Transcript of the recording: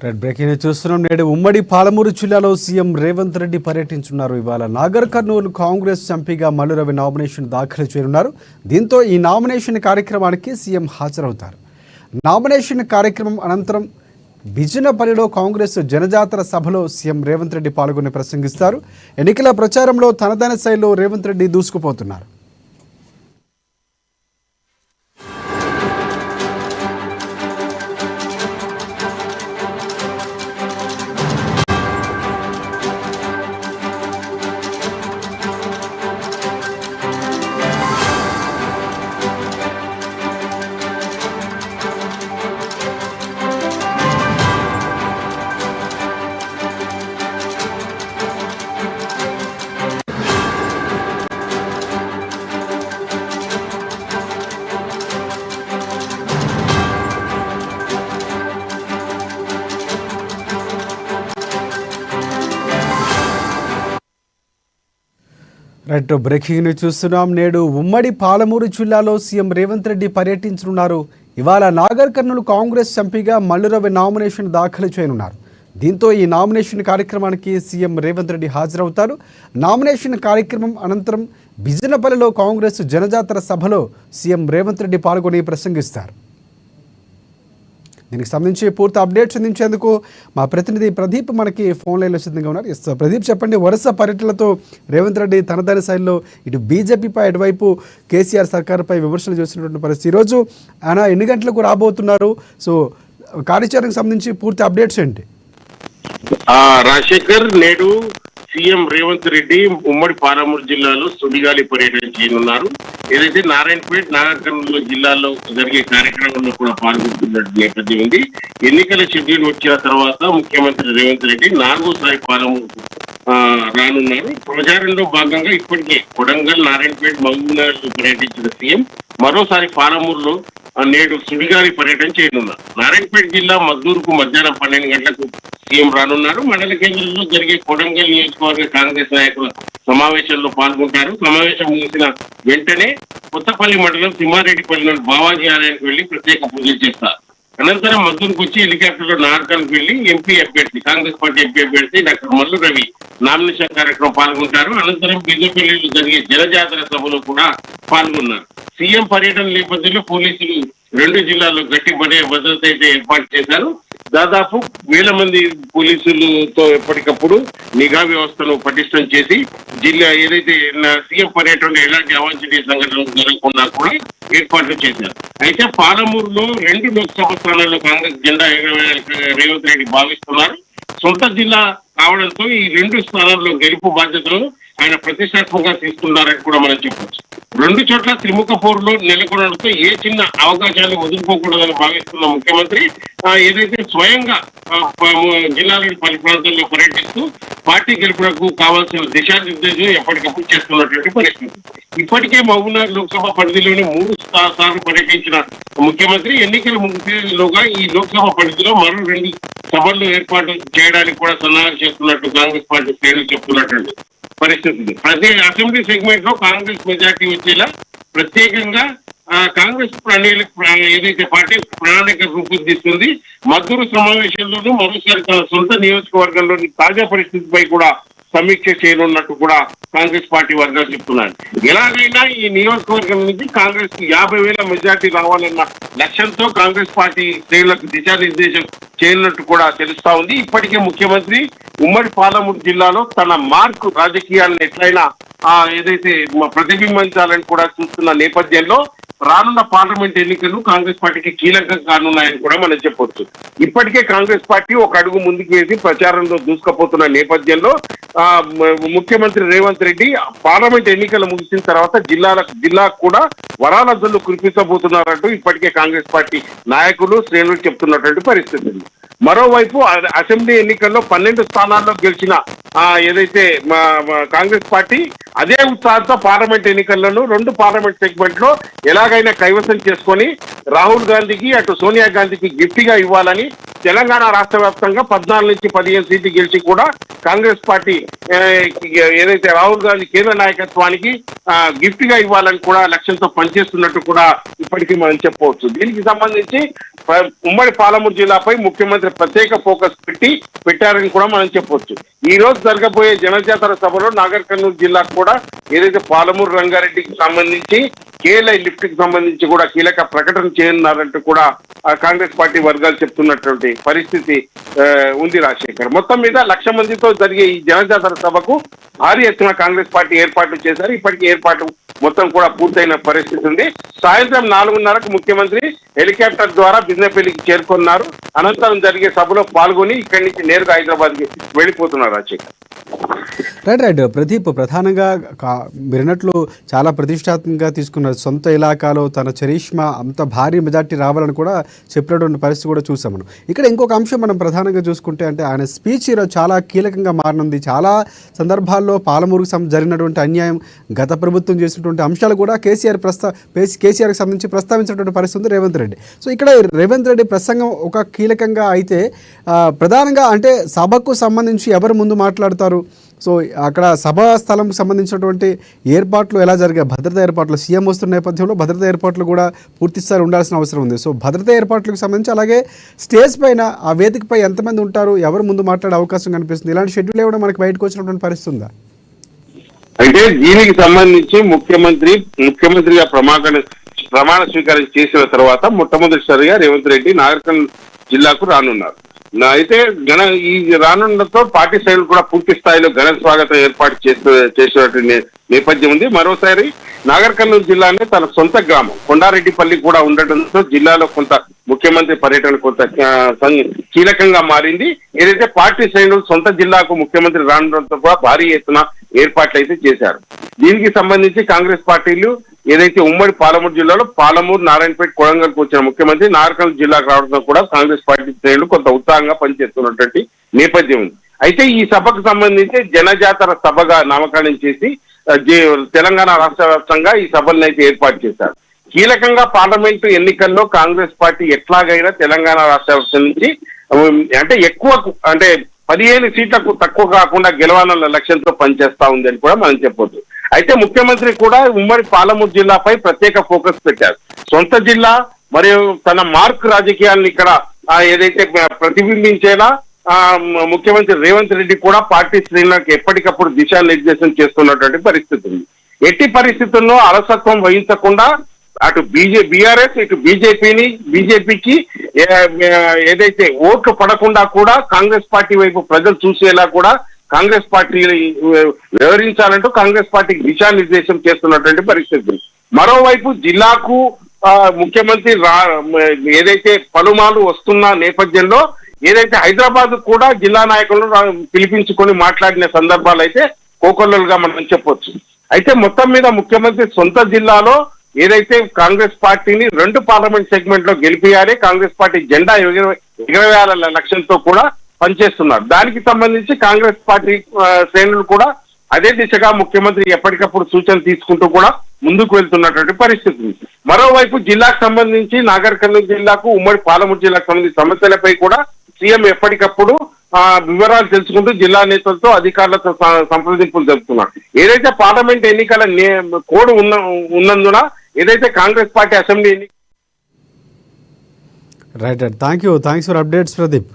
Red breaking చూస్తున్నాం. నేడు ఉమ్మడి పాలమూరు జిల్లాలో సీఎం రేవంత్ రెడ్డి పర్యటించున్నారు. ఇవాళ నాగర్ కర్నూలు కాంగ్రెస్ ఎంపీగా మల్లు రవి నామినేషన్ దాఖలు చేయనున్నారు. దీంతో ఈ నామినేషన్ కార్యక్రమానికి సీఎం హాజరవుతారు. నామినేషన్ కార్యక్రమం అనంతరం బిజినపల్లిలో కాంగ్రెస్ జనజాతర సభలో సీఎం రేవంత్ రెడ్డి పాల్గొని ప్రసంగిస్తారు. ఎన్నికల ప్రచారంలో తనదైన శైలిలో రేవంత్ రెడ్డి దూసుకుపోతున్నారు. రైట్ బ్రేకింగ్ న్యూస్ చూస్తున్నాం. నేడు ఉమ్మడి పాలమూరు జిల్లాలో సీఎం రేవంత్ రెడ్డి పర్యటించనున్నారు. ఇవాళ నాగర్ కర్నూలు కాంగ్రెస్ ఎంపీగా మల్లు రవి నామినేషన్ దాఖలు చేయనున్నారు. దీంతో ఈ నామినేషన్ కార్యక్రమానికి సీఎం రేవంత్ రెడ్డి హాజరవుతారు. నామినేషన్ కార్యక్రమం అనంతరం బిజినపల్లిలో కాంగ్రెస్ జనజాతర సభలో సీఎం రేవంత్ రెడ్డి పాల్గొని ప్రసంగిస్తారు. దీనికి సంబంధించి పూర్తి అప్డేట్స్ అందించేందుకు మా ప్రతినిధి ప్రదీప్ మనకి ఫోన్ లైన్లో సిద్ధంగా ఉన్నారు. ప్రదీప్, చెప్పండి, వరుస పర్యటనలతో రేవంత్ రెడ్డి తనదైన శైలిలో ఇటు బీజేపీపై అటువైపు కేసీఆర్ సర్కారుపై విమర్శలు చేస్తున్నటువంటి పరిస్థితి. ఈరోజు ఆయన ఎన్ని గంటలకు రాబోతున్నారు? సో కార్యాచరణకు సంబంధించి పూర్తి అప్డేట్స్ ఏంటి? రాజశేఖర్, నేడు సీఎం రేవంత్ రెడ్డి ఉమ్మడి పాలమూరు జిల్లాలో సుడిగాలి పర్యటన చేయనున్నారు. ఏదైతే నారాయణపేట, నాగర్ కర్నూలు జిల్లాల్లో జరిగే కార్యక్రమంలో కూడా పాల్గొంటున్న నేపథ్యం ఉంది. ఎన్నికల షెడ్యూల్ వచ్చిన తర్వాత ముఖ్యమంత్రి రేవంత్ రెడ్డి 4వ పాలమూరు రానున్నారు. ప్రచారంలో భాగంగా ఇప్పటికే కొడంగల్, నారాయణపేట, మహబూబ్నగర్ పర్యటించిన సీఎం మరోసారి పాలమూరులో నేడు సుడిగాలి పర్యటన చేయనున్నారు. నారాయణపేట జిల్లా మద్దూరుకు మధ్యాహ్నం 12 గంటలకు సీఎం రానున్నారు. మండల కేంద్రంలో జరిగే కొడంగల్ నియోజకవర్గ కాంగ్రెస్ నాయకుల సమావేశంలో పాల్గొంటారు. సమావేశం ముగిసిన వెంటనే కొత్తపల్లి మండలం తిమ్మారెడ్డిపల్లిలోని బావాజీ ఆలయానికి వెళ్లి ప్రత్యేక పూజలు చేస్తారు. అనంతరం మద్దూరుకు వచ్చి హెలికాప్టర్లో నార్కల్కి వెళ్లి ఎంపీ అభ్యర్థి, కాంగ్రెస్ పార్టీ ఎంపీ అభ్యర్థి డాక్టర్ మల్లు రవి నామినేషన్ కార్యక్రమం పాల్గొంటారు. అనంతరం బిజెపల్లిలో జరిగే జనజాతర సభలో కూడా పాల్గొన్నారు. సీఎం పర్యటన నేపథ్యంలో పోలీసులు 2 జిల్లాల్లో గట్టి భద్రత అయితే ఏర్పాటు చేశారు. దాదాపు 1000 మంది పోలీసులతో ఎప్పటికప్పుడు నిఘా వ్యవస్థను పటిష్టం చేసి జిల్లా ఏదైతే సీఎం పర్యటనలో ఎలాంటి అవాంఛనీయ సంఘటనలు జరగకుండా కూడా ఏర్పాట్లు చేశారు. అయితే పాలమూరులో 2 లోక్సభ స్థానాల్లో కాంగ్రెస్ జెండా ఎగరవేయాలని రేవంత్ రెడ్డి భావిస్తున్నారు. సొంత జిల్లా కావడంతో ఈ 2 స్థానాల్లో గెలుపు బాధ్యతలు ఆయన ప్రతిష్టాత్మకంగా తీసుకున్నారని కూడా మనం చెప్పవచ్చు. 2 చోట్ల త్రిముఖ పోరులో నెలకొనడంతో ఏ చిన్న అవకాశాలు వదులుకోకూడదని భావిస్తున్న ముఖ్యమంత్రి ఏదైతే స్వయంగా జిల్లాలోని పలు ప్రాంతాల్లో పర్యటిస్తూ పార్టీ గెలుపునకు కావాల్సిన దిశానిర్దేశం ఎప్పటికప్పుడు చేస్తున్నటువంటి పరిస్థితి. ఇప్పటికే మహబూబ్నగర్ లోక్సభ పరిధిలోని 3 సార్లు పర్యటించిన ముఖ్యమంత్రి ఎన్నికలు ముగిసేలోగా ఈ లోక్సభ పరిధిలో మరో 2 సభలు ఏర్పాటు చేయడానికి కూడా సన్నాహాలు చేస్తున్నట్టు కాంగ్రెస్ పార్టీ శ్రేణులు చెప్తున్నటువంటి పరిస్థితి. ప్రతి అసెంబ్లీ సెగ్మెంట్ లో కాంగ్రెస్ మెజార్టీ వచ్చేలా ప్రత్యేకంగా కాంగ్రెస్ ఏదైతే పార్టీ ప్రణాళిక రూపొందిస్తుంది. మద్దూరు సమావేశంలోనూ మరోసారి తన సొంత నియోజకవర్గంలోని తాజా పరిస్థితిపై కూడా సమీక్ష చేయనున్నట్టు కూడా కాంగ్రెస్ పార్టీ వర్గాలు చెప్తున్నారు. ఎలాగైనా ఈ నియోజకవర్గం నుంచి కాంగ్రెస్ కి 50,000 మెజార్టీ రావాలన్న లక్ష్యంతో కాంగ్రెస్ పార్టీ శ్రేణులకు దిశానిర్దేశం చేయనున్నట్టు కూడా తెలుస్తా ఉంది. ఇప్పటికే ముఖ్యమంత్రి ఉమ్మడి పాలమూరు జిల్లాలో తన మార్కు రాజకీయాలను ఎట్లయినా ఏదైతే ప్రతిబింబించాలని కూడా చూస్తున్న నేపథ్యంలో రానున్న పార్లమెంట్ ఎన్నికలు కాంగ్రెస్ పార్టీకి కీలకం కానున్నాయని కూడా మనం చెప్పొచ్చు. ఇప్పటికే కాంగ్రెస్ పార్టీ ఒక అడుగు ముందుకు వేసి ప్రచారంలో దూసుకుపోతున్న నేపథ్యంలో ముఖ్యమంత్రి రేవంత్ రెడ్డి పార్లమెంట్ ఎన్నికలు ముగిసిన తర్వాత జిల్లాకు కూడా వరాల జల్లు కురిపించబోతున్నారంటూ ఇప్పటికే కాంగ్రెస్ పార్టీ నాయకులు శ్రేణులు చెప్తున్నటువంటి పరిస్థితి ఉంది. మరోవైపు అసెంబ్లీ ఎన్నికల్లో 12 స్థానాల్లో గెలిచిన ఏదైతే కాంగ్రెస్ పార్టీ అదే ఉత్సాహంతో పార్లమెంట్ ఎన్నికలను 2 పార్లమెంట్ సెగ్మెంట్ లో ఎలాగైనా కైవసం చేసుకొని రాహుల్ గాంధీకి అటు సోనియా గాంధీకి గిఫ్ట్ గా ఇవ్వాలని తెలంగాణ రాష్ట్ర వ్యాప్తంగా 14 నుంచి 15 సీట్లు గెలిచి కూడా కాంగ్రెస్ పార్టీ ఏదైతే రాహుల్ గాంధీ కేంద్ర నాయకత్వానికి గిఫ్ట్ గా ఇవ్వాలని కూడా లక్ష్యంతో పనిచేస్తున్నట్టు కూడా ఇప్పటికీ మనం చెప్పవచ్చు. దీనికి సంబంధించి ఉమ్మడి పాలమూరు జిల్లాపై ముఖ్యమంత్రి ప్రత్యేక ఫోకస్ పెట్టారని కూడా మనం చెప్పవచ్చు. ఈ రోజు జరగబోయే జనజాతర సభలో నాగర్ కర్నూలు జిల్లాకు కూడా ఏదైతే పాలమూరు రంగారెడ్డికి సంబంధించి కేఎల్ఐ లిఫ్ట్ కి సంబంధించి కూడా కీలక ప్రకటన చేయనున్నారంటూ కూడా కాంగ్రెస్ పార్టీ వర్గాలు చెప్తున్నటువంటి పరిస్థితి ఉంది రాజశేఖర్. మొత్తం మీద 1,00,000 మందితో జరిగే ఈ జనజాతర సభకు భారీ ఎత్తున కాంగ్రెస్ పార్టీ ఏర్పాట్లు చేశారు. ఇప్పటికీ ఏర్పాటు మొత్తం కూడా పూర్తయిన పరిస్థితి ఉంది. సాయంత్రం 4:30కు ముఖ్యమంత్రి హెలికాప్టర్ ద్వారా బిజినపల్లికి చేరుకున్నారు. అనంతరం జరిగే సభలో పాల్గొని ఇక్కడి నుంచి నేరుగా హైదరాబాద్ కి వెళ్ళిపోతున్నారు రాజశేఖర్. రైట్ ప్రదీప్, ప్రధానంగా మీరన్నట్లు చాలా ప్రతిష్టాత్మకంగా తీసుకున్నారు. సొంత ఇలాకాలో తన చరిష్మా అంత భారీ మెజార్టీ రావాలని కూడా చెప్పినటువంటి పరిస్థితి కూడా చూసాం మనం. ఇక్కడ ఇంకొక అంశం మనం ప్రధానంగా చూసుకుంటే అంటే ఆయన స్పీచ్ ఈరోజు చాలా కీలకంగా మారనుంది. చాలా సందర్భాల్లో పాలమూరుకు జరిగినటువంటి అన్యాయం, గత ప్రభుత్వం చేసినటువంటి అంశాలు కూడా కేసీఆర్కి సంబంధించి ప్రస్తావించినటువంటి పరిస్థితి ఉంది రేవంత్ రెడ్డి. సో ఇక్కడ రేవంత్ రెడ్డి ప్రసంగం ఒక కీలకంగా అయితే ప్రధానంగా అంటే సభకు సంబంధించి ఎవరు ముందు మాట్లాడతారు, సో అక్కడ సభా స్థలంకు సంబంధించినటువంటి ఏర్పాట్లు ఎలా జరిగాయి, భద్రతా ఏర్పాట్లు సీఎం వస్తున్న నేపథ్యంలో భద్రతా ఏర్పాట్లు కూడా పూర్తిస్థాయి ఉండాల్సిన అవసరం ఉంది. సో భద్రతా ఏర్పాట్లకు సంబంధించి అలాగే స్టేజ్ పైన ఆ వేదికపై ఎంతమంది ఉంటారు, ఎవరు ముందు మాట్లాడే అవకాశం కనిపిస్తుంది, ఇలాంటి షెడ్యూల్ ఇవ్వడం మనకి బయటకు వచ్చినటువంటి పరిస్థితి ఉందా? అయితే దీనికి సంబంధించి ముఖ్యమంత్రిగా ప్రమాణ స్వీకారం చేసిన తర్వాత మొట్టమొదటిసారిగా రేవంత్ రెడ్డి నాగర్ కర్నూలు జిల్లాకు రానున్నారు. అయితే ఈ రానుండతో పార్టీ శ్రేణులు కూడా పూర్తి స్థాయిలో ఘన స్వాగతం ఏర్పాటు చేసినటువంటి నేపథ్యం ఉంది. మరోసారి నాగర్ కర్నూలు జిల్లానే తన సొంత గ్రామం కొండారెడ్డిపల్లి కూడా ఉండటంతో జిల్లాలో కొంత ముఖ్యమంత్రి పర్యటన కొంత కీలకంగా మారింది. ఏదైతే పార్టీ శ్రేణులు సొంత జిల్లాకు ముఖ్యమంత్రి రానుండటంతో కూడా భారీ ఎత్తున ఏర్పాట్లు అయితే చేశారు. దీనికి సంబంధించి కాంగ్రెస్ పార్టీలు ఏదైతే ఉమ్మడి పాలమూరు జిల్లాలో పాలమూరు, నారాయణపేట, కొడంగల్కు వచ్చిన ముఖ్యమంత్రి నాగర్ కర్నూలు జిల్లాకు రావడంతో కూడా కాంగ్రెస్ పార్టీ శ్రేణులు కొంత ఉత్సాహంగా పనిచేస్తున్నటువంటి నేపథ్యం ఉంది. అయితే ఈ సభకు సంబంధించి జనజాతర సభగా నామకరణం చేసి తెలంగాణ రాష్ట్ర వ్యాప్తంగా ఈ సభలను అయితే ఏర్పాటు చేశారు. కీలకంగా పార్లమెంటు ఎన్నికల్లో కాంగ్రెస్ పార్టీ ఎట్లాగైనా తెలంగాణ రాష్ట్ర వ్యాప్తం నుంచి అంటే ఎక్కువ అంటే 15 సీట్లకు తక్కువ కాకుండా గెలవాలన్న లక్ష్యంతో పనిచేస్తా ఉంది అని కూడా మనం చెప్పొచ్చు. అయితే ముఖ్యమంత్రి కూడా ఉమ్మడి పాలమూరు జిల్లాపై ప్రత్యేక ఫోకస్ పెట్టారు. సొంత జిల్లా మరియు తన మార్క్ రాజకీయాలను ఇక్కడ ఏదైతే ప్రతిబింబించేలా ముఖ్యమంత్రి రేవంత్ రెడ్డి కూడా పార్టీ శ్రేణులకు ఎప్పటికప్పుడు దిశానిర్దేశం చేస్తున్నటువంటి పరిస్థితి ఉంది. ఎట్టి పరిస్థితుల్లో అలసత్వం వహించకుండా అటు బీఆర్ఎస్ ఇటు బీజేపీకి ఏదైతే ఓట్లు పడకుండా కూడా కాంగ్రెస్ పార్టీ వైపు ప్రజలు చూసేలా కూడా కాంగ్రెస్ పార్టీ వ్యవహరించాలంటూ కాంగ్రెస్ పార్టీకి దిశానిర్దేశం చేస్తున్నటువంటి పరిస్థితి. మరోవైపు జిల్లాకు ముఖ్యమంత్రి ఏదైతే పలుమార్లు వస్తున్న నేపథ్యంలో ఏదైతే హైదరాబాద్ కూడా జిల్లా నాయకులను పిలిపించుకొని మాట్లాడిన సందర్భాలు అయితే కోకొల్లలుగా మనం చెప్పొచ్చు. అయితే మొత్తం మీద ముఖ్యమంత్రి సొంత జిల్లాలో ఏదైతే కాంగ్రెస్ పార్టీని 2 పార్లమెంట్ సెగ్మెంట్ లో గెలిపియాలి, కాంగ్రెస్ పార్టీ జెండా ఎగరవేయాలన్న లక్ష్యంతో కూడా పనిచేస్తున్నారు. దానికి సంబంధించి కాంగ్రెస్ పార్టీ శ్రేణులు కూడా అదే దిశగా ముఖ్యమంత్రి ఎప్పటికప్పుడు సూచనలు తీసుకుంటూ కూడా ముందుకు వెళ్తున్నటువంటి పరిస్థితి. మరోవైపు జిల్లాకు సంబంధించి నాగర్ కర్నూలు జిల్లాకు ఉమ్మడి పాలమూరు జిల్లాకు సంబంధించిన సమస్యలపై కూడా సీఎం ఎప్పటికప్పుడు వివరాలు తెలుసుకుంటూ జిల్లా నేతలతో అధికారులతో సంప్రదింపులు జరుపుతున్నారు. ఏదైతే పార్లమెంట్ ఎన్నికల కోడ్ ఉన్నందున ఏదైతే Congress party assembly right thanks for updates Pradeep.